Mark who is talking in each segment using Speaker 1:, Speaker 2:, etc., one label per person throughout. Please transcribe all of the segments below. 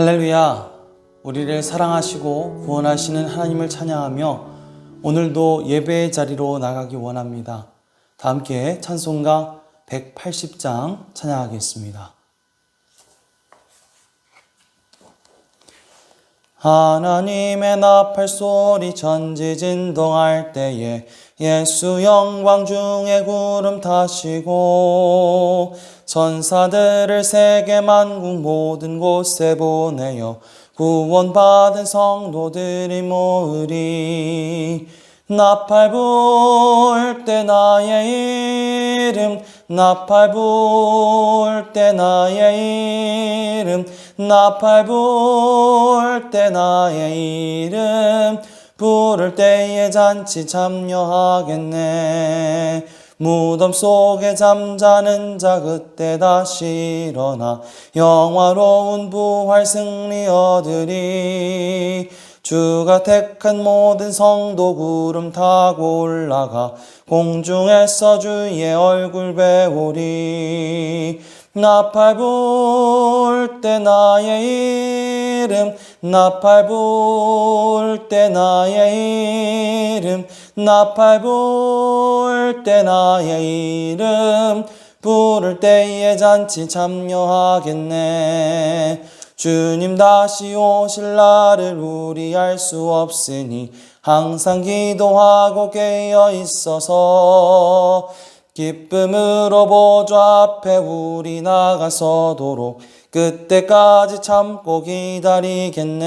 Speaker 1: 할렐루야! 우리를 사랑하시고 구원하시는 하나님을 찬양하며 오늘도 예배의 자리로 나가기 원합니다. 다 함께 찬송가 180장 찬양하겠습니다. 하나님의 나팔 소리 천지진동할 때에 예수 영광 중에 구름 타시고 천사들을 세계 만국 모든 곳에 보내어 구원받은 성도들이 모으리. 나팔 불 때 나의 이름, 나팔 불 때 나의 이름, 나팔 불 때 나의 이름, 부를 때에 잔치 참여하겠네. 무덤 속에 잠자는 자 그때 다시 일어나 영화로운 부활 승리 얻으리. 주가 택한 모든 성도 구름 타고 올라가 공중에서 주의 얼굴 배우리. 나팔 불 때 나의 이름, 나팔 불 때 나의 이름, 나팔 불 때 나의 이름, 부를 때에 잔치 참여하겠네. 주님 다시 오실 날을 우리 알 수 없으니 항상 기도하고 깨어 있어서 기쁨으로 보좌 앞에 우리 나가서도록 그때까지 참고 기다리겠네.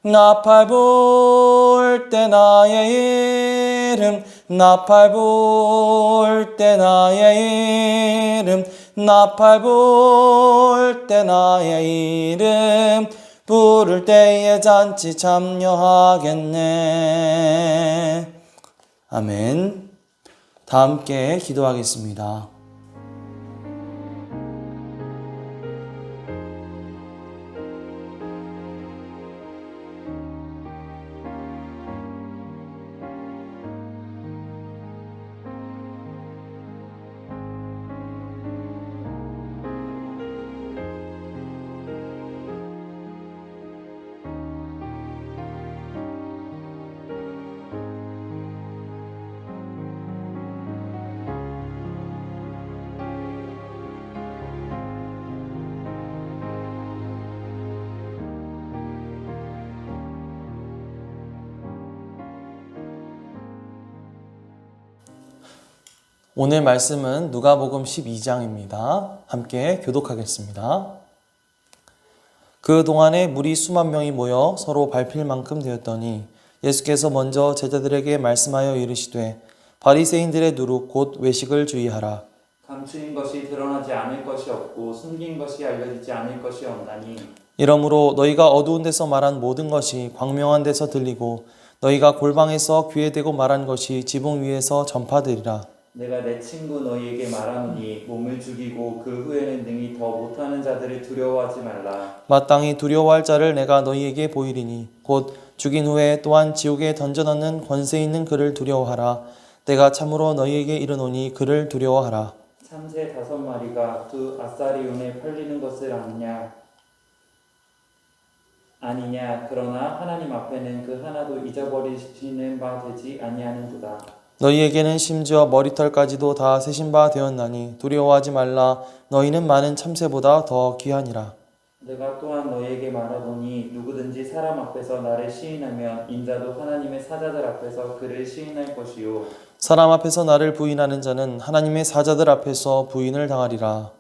Speaker 1: 나팔 불 때 나의 이름, 나팔 불 때 나의 이름, 나팔 불 때 나의 이름, 부를 때에 잔치 참여하겠네. 아멘. 다 함께 기도하겠습니다. 오늘 말씀은 누가복음 12장입니다. 함께 교독하겠습니다. 그 동안에 무리 수만 명이 모여 서로 밟힐 만큼 되었더니 예수께서 먼저 제자들에게 말씀하여 이르시되 바리새인들의 누룩 곧 외식을 주의하라.
Speaker 2: 감추인 것이 드러나지 않을 것이 없고 숨긴 것이 알려지지 않을 것이 없나니
Speaker 1: 이러므로 너희가 어두운 데서 말한 모든 것이 광명한 데서 들리고 너희가 골방에서 귀에 대고 말한 것이 지붕 위에서 전파되리라.
Speaker 2: 내가 내 친구 너희에게 말하노니 몸을 죽이고 그 후에는 능히 더 못하는 자들을 두려워하지 말라.
Speaker 1: 마땅히 두려워할 자를 내가 너희에게 보이리니 곧 죽인 후에 또한 지옥에 던져넣는 권세 있는 그를 두려워하라. 내가 참으로 너희에게 이르노니 그를 두려워하라.
Speaker 2: 참새 5마리가 2 아사리온에 팔리는 것을 아니냐. 그러나 하나님 앞에는 그 하나도 잊어버리시는 바 되지 아니하는도다.
Speaker 1: 너희에게는 심지어 머리털까지도 다 세신 바 되었나니 두려워하지 말라. 너희는 많은 참새보다 더 귀하니라.
Speaker 2: 내가 또한 너희에게 말하노니 누구든지 사람 앞에서 나를 시인하면 인자도 하나님의 사자들 앞에서 그를 시인할 것이요
Speaker 1: 사람 앞에서 나를 부인하는 자는 하나님의 사자들 앞에서 부인을 당하리라.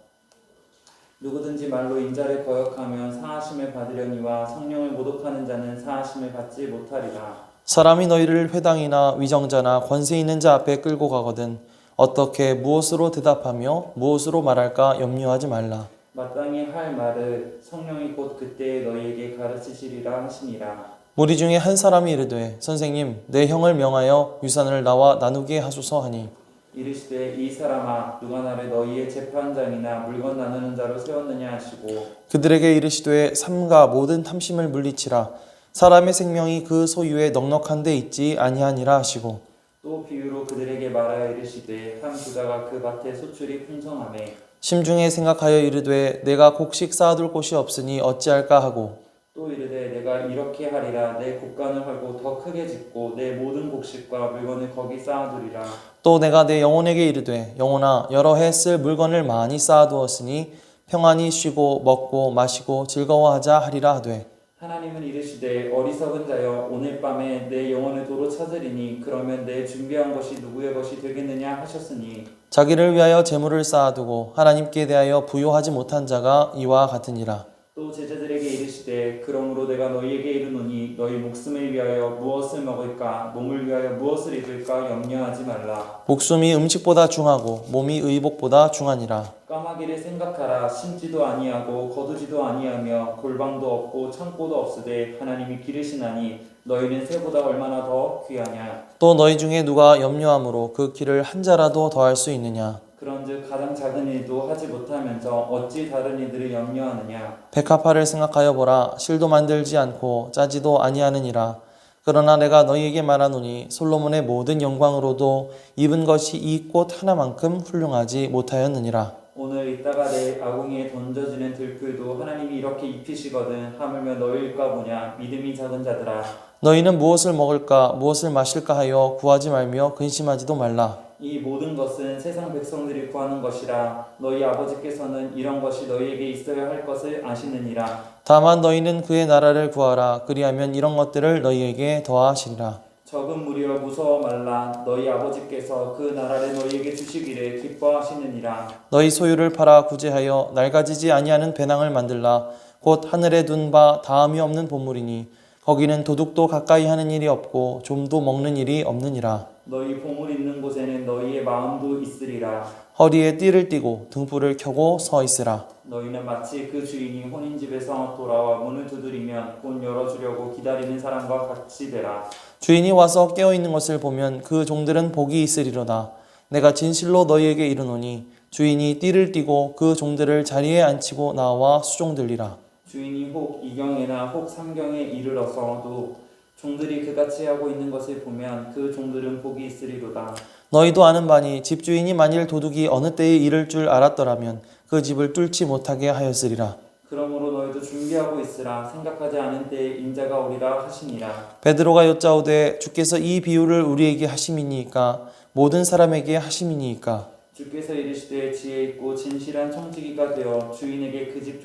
Speaker 2: 누구든지 말로 인자를 거역하면 사하심을 받으려니와 성령을 모독하는 자는 사하심을 받지 못하리라.
Speaker 1: 사람이 너희를 회당이나 위정자나 권세 있는 자 앞에 끌고 가거든 어떻게 무엇으로 대답하며 무엇으로 말할까 염려하지 말라.
Speaker 2: 마땅히 할 말을 성령이 곧 그때에 너희에게 가르치시리라 하시니라.
Speaker 1: 무리 중에 한 사람이 이르되 선생님 내 형을 명하여 유산을 나와 나누게 하소서 하니
Speaker 2: 이르시되 이 사람아 누가 나를 너희의 재판장이나 물건 나누는 자로 세웠느냐 하시고
Speaker 1: 그들에게 이르시되 삼가 모든 탐심을 물리치라. 사람의 생명이 그 소유에 넉넉한 데 있지 아니하니라 하시고
Speaker 2: 또 비유로 그들에게 말하여 이르시되 한 부자가 그 밭에 소출이 풍성하매
Speaker 1: 심중에 생각하여 이르되 내가 곡식 쌓아둘 곳이 없으니 어찌할까 하고
Speaker 2: 또 이르되 내가 이렇게 하리라. 내 곡간을 헐고 더 크게 짓고 내 모든 곡식과 물건을 거기 쌓아두리라.
Speaker 1: 또 내가 내 영혼에게 이르되 영혼아 여러 해 쓸 물건을 많이 쌓아두었으니 평안히 쉬고 먹고 마시고 즐거워하자 하리라 하되
Speaker 2: 하나님은 이르시되 어리석은 자여 오늘 밤에 내 영혼을 도로 찾으리니 그러면 내 준비한 것이 누구의 것이 되겠느냐 하셨으니
Speaker 1: 자기를 위하여 재물을 쌓아두고 하나님께 대하여 부요하지 못한 자가 이와 같으니라.
Speaker 2: 또 제자들에게 이르시되 그러므로 내가 너희에게 이르노니 너희 목숨을 위하여 무엇을 먹을까 몸을 위하여 무엇을 입을까 염려하지 말라.
Speaker 1: 목숨이 음식보다 중하고 몸이 의복보다 중하니라.
Speaker 2: 까마귀를 생각하라. 심지도 아니하고 거두지도 아니하며 골방도 없고 창고도 없으되 하나님이 기르시나니 너희는 새보다 얼마나 더 귀하냐.
Speaker 1: 또 너희 중에 누가 염려함으로 그 길을 한 자라도 더할 수 있느냐.
Speaker 2: 그런즉 가장 작은 일도 하지 못하면서 어찌 다른 일들을 염려하느냐.
Speaker 1: 백합화를 생각하여 보라. 실도 만들지 않고 짜지도 아니하느니라. 그러나 내가 너희에게 말하노니 솔로몬의 모든 영광으로도 입은 것이 이 꽃 하나만큼 훌륭하지 못하였느니라.
Speaker 2: 오늘 이따가 내 아궁이에 던져지는 들풀도 하나님이 이렇게 입히시거든 하물며 너희일까 보냐. 믿음이 작은 자들아.
Speaker 1: 너희는 무엇을 먹을까 무엇을 마실까 하여 구하지 말며 근심하지도 말라.
Speaker 2: 이 모든 것은 세상 백성들이 구하는 것이라. 너희 아버지께서는 이런 것이 너희에게 있어야 할 것을 아시느니라.
Speaker 1: 다만 너희는 그의 나라를 구하라. 그리하면 이런 것들을 너희에게 더하시리라.
Speaker 2: 적은 무리여 무서워 말라. 너희 아버지께서 그 나라를 너희에게 주시기를 기뻐하시느니라.
Speaker 1: 너희 소유를 팔아 구제하여 낡아지지 아니하는 배낭을 만들라. 곧 하늘에 둔 바 다함이 없는 보물이니 거기는 도둑도 가까이 하는 일이 없고 좀도 먹는 일이 없느니라.
Speaker 2: 너희 보물 있는 곳에는 너희의 마음도 있으리라.
Speaker 1: 허리에 띠를 띠고 등불을 켜고 서 있으라.
Speaker 2: 너희는 마치 그 주인이 혼인집에서 돌아와 문을 두드리면 곧 열어주려고 기다리는 사람과 같이 되라.
Speaker 1: 주인이 와서 깨어 있는 것을 보면 그 종들은 복이 있으리로다. 내가 진실로 너희에게 이르노니 주인이 띠를 띠고 그 종들을 자리에 앉히고 나와 수종들리라.
Speaker 2: 주인이 혹 이경에나 혹 삼경에 이르러서도 종들이 그같이 하고 있는 것을 보면 그 종들은 복이 있으리로다.
Speaker 1: 너희도 아는 바니 집주인이 만일 도둑이 어느 때에 이를 줄 알았더라면 그 집을 뚫지 못하게 하였으리라.
Speaker 2: 그러므로 너희도 준비하고 있으라. 생각하지 않은 때에 인자가 오리라 하시니라.
Speaker 1: 베드로가 여짜오되 주께서 이 비유를 우리에게 하심이니까 모든 사람에게 하심이니까
Speaker 2: 주께서 이르시되 지혜 있고 진실한 청지기가 되어 주인에게 그 집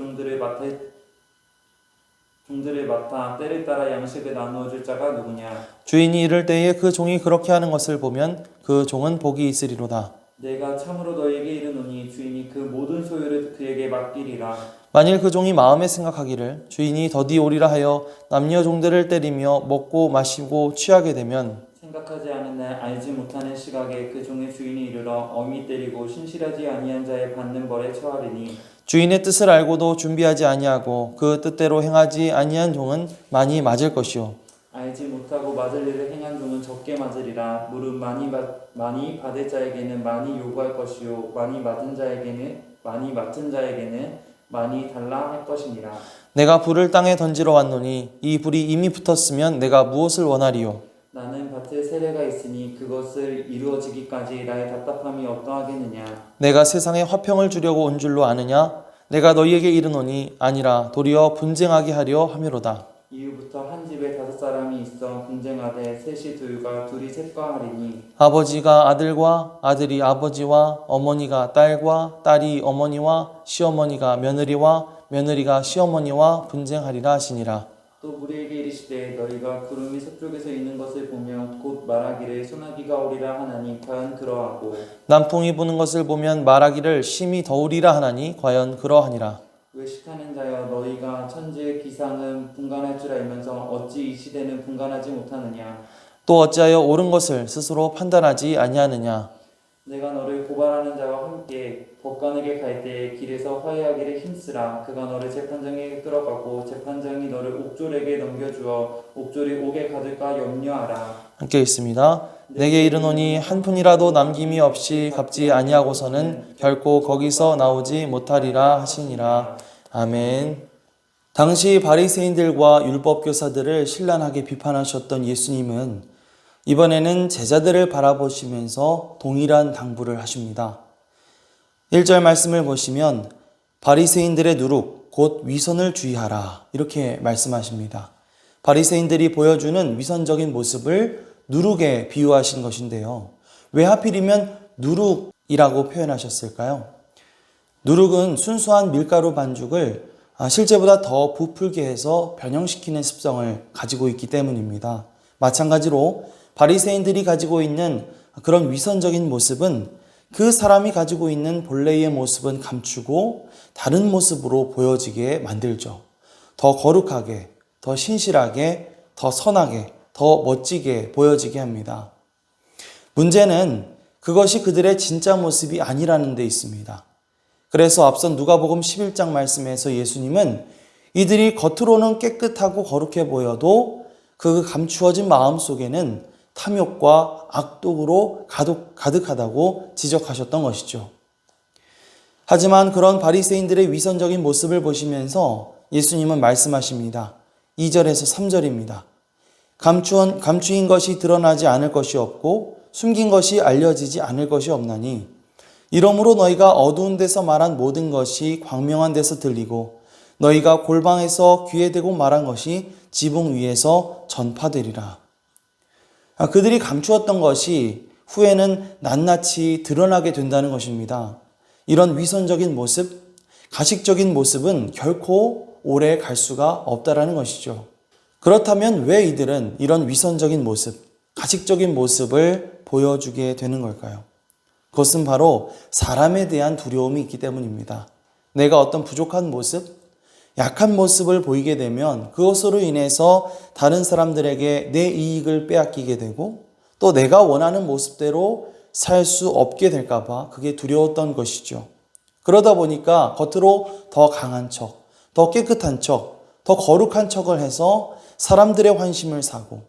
Speaker 2: 종들을 맡아 때를 따라 양식을 나누어 줄 자가 누구냐.
Speaker 1: 주인이 이를 때에 그 종이 그렇게 하는 것을 보면 그 종은 복이 있으리로다.
Speaker 2: 내가 참으로 너희에게 이르노니 주인이 그 모든 소유를 그에게 맡기리라.
Speaker 1: 만일 그 종이 마음에 생각하기를 주인이 더디 오리라 하여 남녀 종들을 때리며 먹고 마시고 취하게 되면
Speaker 2: 생각하지 않은 날 알지 못하는 시각에 그 종의 주인이 이르러 엄히 때리고 신실하지 아니한 자의 받는 벌에 처하리니
Speaker 1: 주인의 뜻을 알고도 준비하지 아니하고 그 뜻대로 행하지 아니한 종은 많이 맞을 것이요
Speaker 2: 알지 못하고 맞을 일을 행한 종은 적게 맞으리라. 무릇 많이 받을 자에게는 많이 요구할 것이요 많이 맡은 자에게는 많이 달라 할 것이니라.
Speaker 1: 내가 불을 땅에 던지러 왔노니 이 불이 이미 붙었으면 내가 무엇을 원하리요.
Speaker 2: 나는 밭에 세례가 있으니 그것을 이루어지기까지 나의 답답함이 어떠하겠느냐.
Speaker 1: 내가 세상에 화평을 주려고 온 줄로 아느냐. 내가 너희에게 이르노니 아니라 도리어 분쟁하게 하려 함이로다.
Speaker 2: 이후부터 한 집에 5사람이 있어 분쟁하되 셋이 둘과 둘이 셋과 하리니
Speaker 1: 아버지가 아들과 아들이 아버지와 어머니가 딸과 딸이 어머니와 시어머니가 며느리와 며느리가 시어머니와 분쟁하리라 하시니라.
Speaker 2: 또 무리에게 이르시되 너희가 구름이 서쪽에서 있는 것을 보면 곧 말하기를 소나기가 오리라 하나니 과연 그러하고
Speaker 1: 남풍이 부는 것을 보면 말하기를 심히 더우리라 하나니 과연 그러하니라.
Speaker 2: 외식하는 자여 너희가 천지의 기상은 분간할 줄 알면서 어찌 이 시대는 분간하지 못하느냐.
Speaker 1: 또 어찌하여 옳은 것을 스스로 판단하지 아니하느냐.
Speaker 2: 내가 너를 고발하는 자와 함께 법관에게 갈 때에 길에서 화해하기를 힘쓰라. 그가 너를 재판장에게 끌어가고 재판장이 너를 옥졸에게 넘겨주어 옥졸이 옥에 가둘까 염려하라.
Speaker 1: 함께 읽습니다. 내게 이르노니 한 푼이라도 남김이 없이 갚지 아니하고서는 결코 거기서 나오지 못하리라 하시니라. 아멘. 당시 바리새인들과 율법 교사들을 신랄하게 비판하셨던 예수님은 이번에는 제자들을 바라보시면서 동일한 당부를 하십니다. 1절 말씀을 보시면 바리새인들의 누룩 곧 위선을 주의하라 이렇게 말씀하십니다. 바리새인들이 보여주는 위선적인 모습을 누룩에 비유하신 것인데요. 왜 하필이면 누룩이라고 표현하셨을까요? 누룩은 순수한 밀가루 반죽을 실제보다 더 부풀게 해서 변형시키는 습성을 가지고 있기 때문입니다. 마찬가지로 바리새인들이 가지고 있는 그런 위선적인 모습은 그 사람이 가지고 있는 본래의 모습은 감추고 다른 모습으로 보여지게 만들죠. 더 거룩하게, 더 신실하게, 더 선하게, 더 멋지게 보여지게 합니다. 문제는 그것이 그들의 진짜 모습이 아니라는 데 있습니다. 그래서 앞선 누가복음 11장 말씀에서 예수님은 이들이 겉으로는 깨끗하고 거룩해 보여도 그 감추어진 마음 속에는 탐욕과 악독으로 가득하다고 지적하셨던 것이죠. 하지만 그런 바리새인들의 위선적인 모습을 보시면서 예수님은 말씀하십니다. 2절에서 3절입니다. 감추인 것이 드러나지 않을 것이 없고 숨긴 것이 알려지지 않을 것이 없나니 이러므로 너희가 어두운 데서 말한 모든 것이 광명한 데서 들리고 너희가 골방에서 귀에 대고 말한 것이 지붕 위에서 전파되리라. 그들이 감추었던 것이 후에는 낱낱이 드러나게 된다는 것입니다. 이런 위선적인 모습, 가식적인 모습은 결코 오래 갈 수가 없다라는 것이죠. 그렇다면 왜 이들은 이런 위선적인 모습, 가식적인 모습을 보여주게 되는 걸까요? 그것은 바로 사람에 대한 두려움이 있기 때문입니다. 내가 어떤 부족한 모습, 약한 모습을 보이게 되면 그것으로 인해서 다른 사람들에게 내 이익을 빼앗기게 되고 또 내가 원하는 모습대로 살 수 없게 될까 봐 그게 두려웠던 것이죠. 그러다 보니까 겉으로 더 강한 척, 더 깨끗한 척, 더 거룩한 척을 해서 사람들의 환심을 사고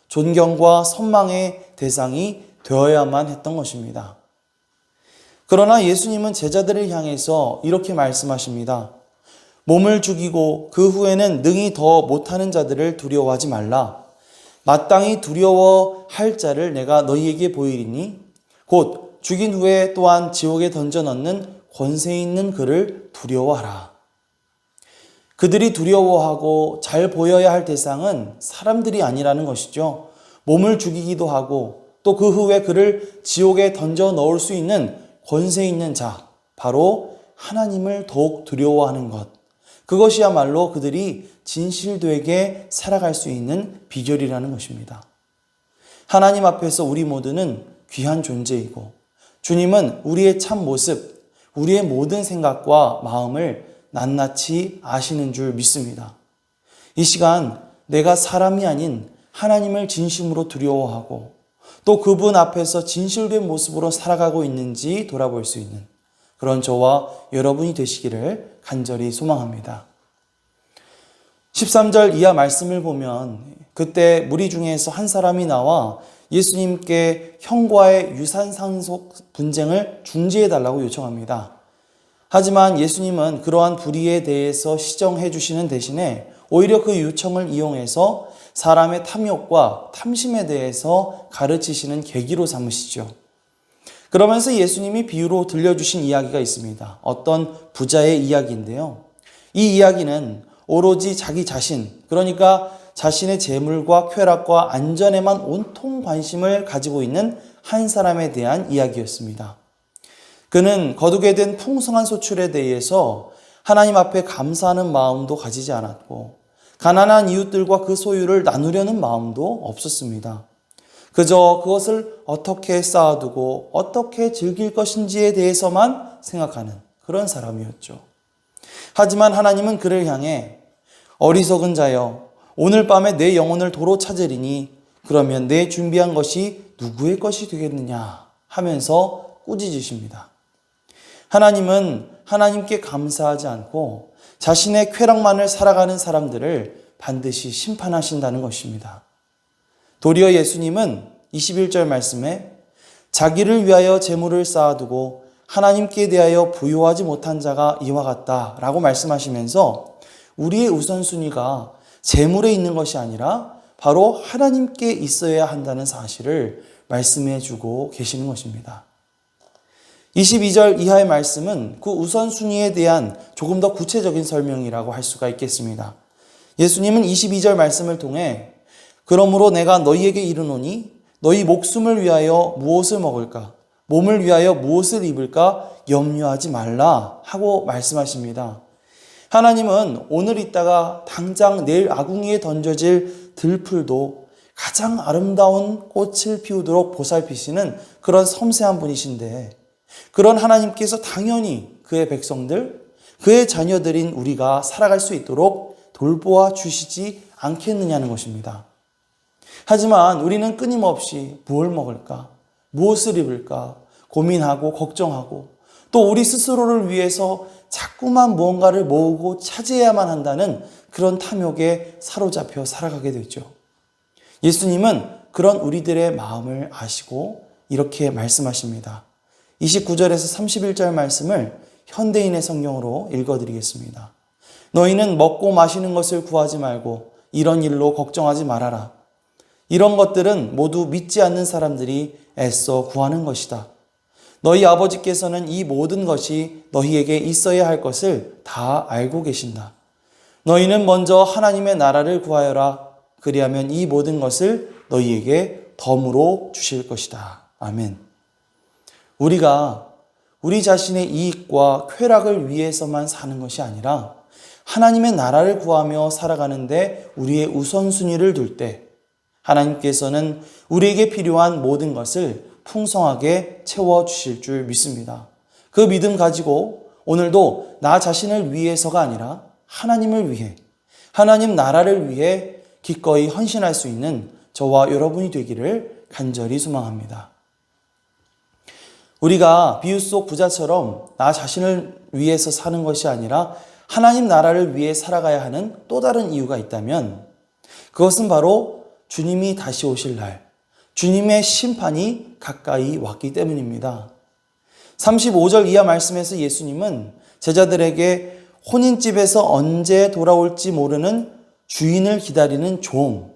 Speaker 1: 존경과 선망의 대상이 되어야만 했던 것입니다. 그러나 예수님은 제자들을 향해서 이렇게 말씀하십니다. 몸을 죽이고 그 후에는 능히 더 못하는 자들을 두려워하지 말라. 마땅히 두려워할 자를 내가 너희에게 보이리니 곧 죽인 후에 또한 지옥에 던져 넣는 권세 있는 그를 두려워하라. 그들이 두려워하고 잘 보여야 할 대상은 사람들이 아니라는 것이죠. 몸을 죽이기도 하고 또 그 후에 그를 지옥에 던져 넣을 수 있는 권세 있는 자, 바로 하나님을 더욱 두려워하는 것. 그것이야말로 그들이 진실되게 살아갈 수 있는 비결이라는 것입니다. 하나님 앞에서 우리 모두는 귀한 존재이고 주님은 우리의 참 모습, 우리의 모든 생각과 마음을 낱낱이 아시는 줄 믿습니다. 이 시간 내가 사람이 아닌 하나님을 진심으로 두려워하고 또 그분 앞에서 진실된 모습으로 살아가고 있는지 돌아볼 수 있는 그런 저와 여러분이 되시기를 간절히 소망합니다. 13절 이하 말씀을 보면 그때 무리 중에서 한 사람이 나와 예수님께 형과의 유산상속 분쟁을 중지해달라고 요청합니다. 하지만 예수님은 그러한 불의에 대해서 시정해 주시는 대신에 오히려 그 요청을 이용해서 사람의 탐욕과 탐심에 대해서 가르치시는 계기로 삼으시죠. 그러면서 예수님이 비유로 들려주신 이야기가 있습니다. 어떤 부자의 이야기인데요. 이 이야기는 오로지 자기 자신, 그러니까 자신의 재물과 쾌락과 안전에만 온통 관심을 가지고 있는 한 사람에 대한 이야기였습니다. 그는 거두게 된 풍성한 소출에 대해서 하나님 앞에 감사하는 마음도 가지지 않았고 가난한 이웃들과 그 소유를 나누려는 마음도 없었습니다. 그저 그것을 어떻게 쌓아두고 어떻게 즐길 것인지에 대해서만 생각하는 그런 사람이었죠. 하지만 하나님은 그를 향해 어리석은 자여 오늘 밤에 내 영혼을 도로 찾으리니 그러면 내 준비한 것이 누구의 것이 되겠느냐 하면서 꾸짖으십니다. 하나님은 하나님께 감사하지 않고 자신의 쾌락만을 살아가는 사람들을 반드시 심판하신다는 것입니다. 도리어 예수님은 21절 말씀에 자기를 위하여 재물을 쌓아두고 하나님께 대하여 부요하지 못한 자가 이와 같다라고 말씀하시면서 우리의 우선순위가 재물에 있는 것이 아니라 바로 하나님께 있어야 한다는 사실을 말씀해 주고 계시는 것입니다. 22절 이하의 말씀은 그 우선순위에 대한 조금 더 구체적인 설명이라고 할 수가 있겠습니다. 예수님은 22절 말씀을 통해 그러므로 내가 너희에게 이르노니 너희 목숨을 위하여 무엇을 먹을까? 몸을 위하여 무엇을 입을까? 염려하지 말라 하고 말씀하십니다. 하나님은 오늘 있다가 당장 내일 아궁이에 던져질 들풀도 가장 아름다운 꽃을 피우도록 보살피시는 그런 섬세한 분이신데 그런 하나님께서 당연히 그의 백성들, 그의 자녀들인 우리가 살아갈 수 있도록 돌보아 주시지 않겠느냐는 것입니다. 하지만 우리는 끊임없이 무엇을 먹을까, 무엇을 입을까 고민하고 걱정하고 또 우리 스스로를 위해서 자꾸만 무언가를 모으고 차지해야만 한다는 그런 탐욕에 사로잡혀 살아가게 되죠. 예수님은 그런 우리들의 마음을 아시고 이렇게 말씀하십니다. 29절에서 31절 말씀을 현대인의 성경으로 읽어드리겠습니다. 너희는 먹고 마시는 것을 구하지 말고 이런 일로 걱정하지 말아라. 이런 것들은 모두 믿지 않는 사람들이 애써 구하는 것이다. 너희 아버지께서는 이 모든 것이 너희에게 있어야 할 것을 다 알고 계신다. 너희는 먼저 하나님의 나라를 구하여라. 그리하면 이 모든 것을 너희에게 덤으로 주실 것이다. 아멘. 우리가 우리 자신의 이익과 쾌락을 위해서만 사는 것이 아니라 하나님의 나라를 구하며 살아가는데 우리의 우선순위를 둘 때 하나님께서는 우리에게 필요한 모든 것을 풍성하게 채워주실 줄 믿습니다. 그 믿음 가지고 오늘도 나 자신을 위해서가 아니라 하나님을 위해, 하나님 나라를 위해 기꺼이 헌신할 수 있는 저와 여러분이 되기를 간절히 소망합니다. 우리가 비유 속 부자처럼 나 자신을 위해서 사는 것이 아니라 하나님 나라를 위해 살아가야 하는 또 다른 이유가 있다면 그것은 바로 주님이 다시 오실 날, 주님의 심판이 가까이 왔기 때문입니다. 35절 이하 말씀에서 예수님은 제자들에게 혼인집에서 언제 돌아올지 모르는 주인을 기다리는 종,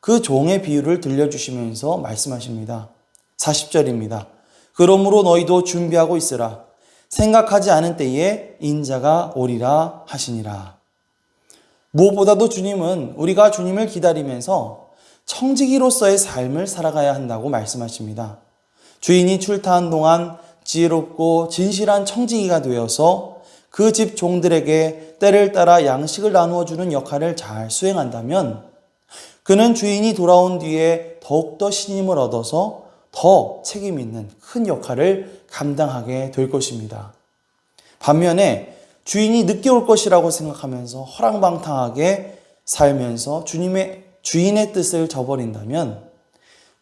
Speaker 1: 그 종의 비유를 들려주시면서 말씀하십니다. 40절입니다. 그러므로 너희도 준비하고 있으라. 생각하지 않은 때에 인자가 오리라 하시니라. 무엇보다도 주님은 우리가 주님을 기다리면서 청지기로서의 삶을 살아가야 한다고 말씀하십니다. 주인이 출타한 동안 지혜롭고 진실한 청지기가 되어서 그 집 종들에게 때를 따라 양식을 나누어 주는 역할을 잘 수행한다면 그는 주인이 돌아온 뒤에 더욱더 신임을 얻어서 더 책임 있는 큰 역할을 감당하게 될 것입니다. 반면에 주인이 늦게 올 것이라고 생각하면서 허랑방탕하게 살면서 주인의 뜻을 저버린다면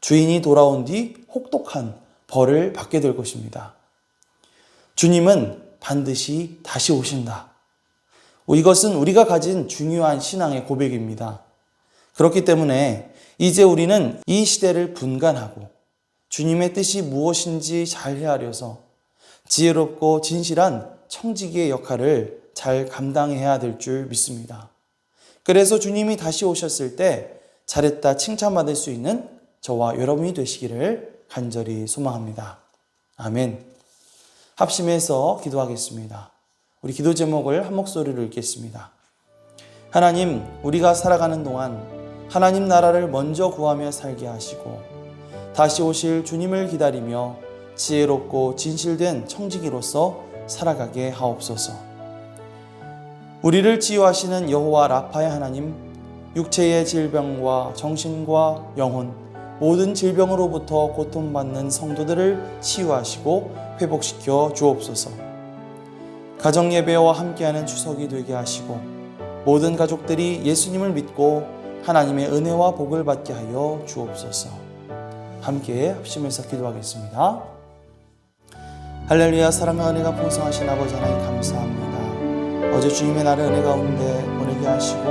Speaker 1: 주인이 돌아온 뒤 혹독한 벌을 받게 될 것입니다. 주님은 반드시 다시 오신다. 이것은 우리가 가진 중요한 신앙의 고백입니다. 그렇기 때문에 이제 우리는 이 시대를 분간하고 주님의 뜻이 무엇인지 잘 헤아려서 지혜롭고 진실한 청지기의 역할을 잘 감당해야 될 줄 믿습니다. 그래서 주님이 다시 오셨을 때 잘했다 칭찬받을 수 있는 저와 여러분이 되시기를 간절히 소망합니다. 아멘. 합심해서 기도하겠습니다. 우리 기도 제목을 한 목소리로 읽겠습니다. 하나님, 우리가 살아가는 동안 하나님 나라를 먼저 구하며 살게 하시고 다시 오실 주님을 기다리며 지혜롭고 진실된 청지기로서 살아가게 하옵소서. 우리를 치유하시는 여호와 라파의 하나님, 육체의 질병과 정신과 영혼, 모든 질병으로부터 고통받는 성도들을 치유하시고 회복시켜 주옵소서. 가정예배와 함께하는 추석이 되게 하시고 모든 가족들이 예수님을 믿고 하나님의 은혜와 복을 받게 하여 주옵소서. 함께 합심해서 기도하겠습니다. 할렐루야. 사랑과 은혜가 풍성하신 아버지 하나님 감사합니다. 어제 주님의 날을 은혜 가운데 보내게 하시고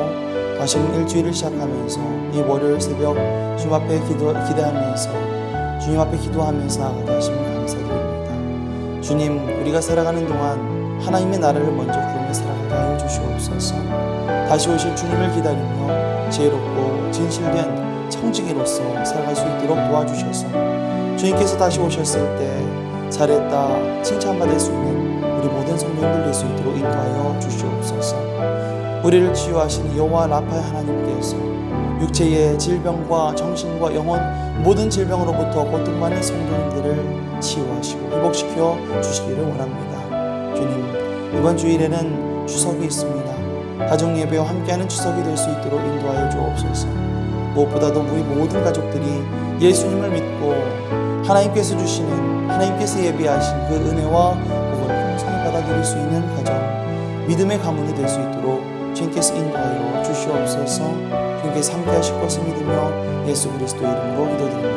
Speaker 1: 다시 일주일을 시작하면서 이 월요일 새벽 주님 앞에 기대하면서 주님 앞에 기도하면서 나아가게 하시면 감사드립니다. 주님, 우리가 살아가는 동안 하나님의 나라를 먼저 구하며 살아가게 하여 주시옵소서. 다시 오실 주님을 기다리며 지혜롭고 진실된 청지기로서 살아갈 수 있도록 도와주셔서 주님께서 다시 오셨을 때 잘했다 칭찬받을 수 있는 우리 모든 성도님들 될 수 있도록 인도하여 주시옵소서. 우리를 치유하시는 여호와 라파의 하나님께서 육체의 질병과 정신과 영혼 모든 질병으로부터 고통받는 성도님들을 치유하시고 회복시켜 주시기를 원합니다. 주님, 이번 주일에는 추석이 있습니다. 가정 예배와 함께하는 추석이 될 수 있도록 인도하여 주옵소서. 무엇보다도 우리 모든 가족들이 예수님을 믿고 하나님께서 주시는 하나님께서 예비하신 그 은혜와 복을 풍성히 받아들일 수 있는 가정, 믿음의 가문이 될 수 있도록 주님께서 인도하여 주시옵소서. 주님께서 함께 하실 것을 믿으며 예수 그리스도 이름으로 기도드립니다.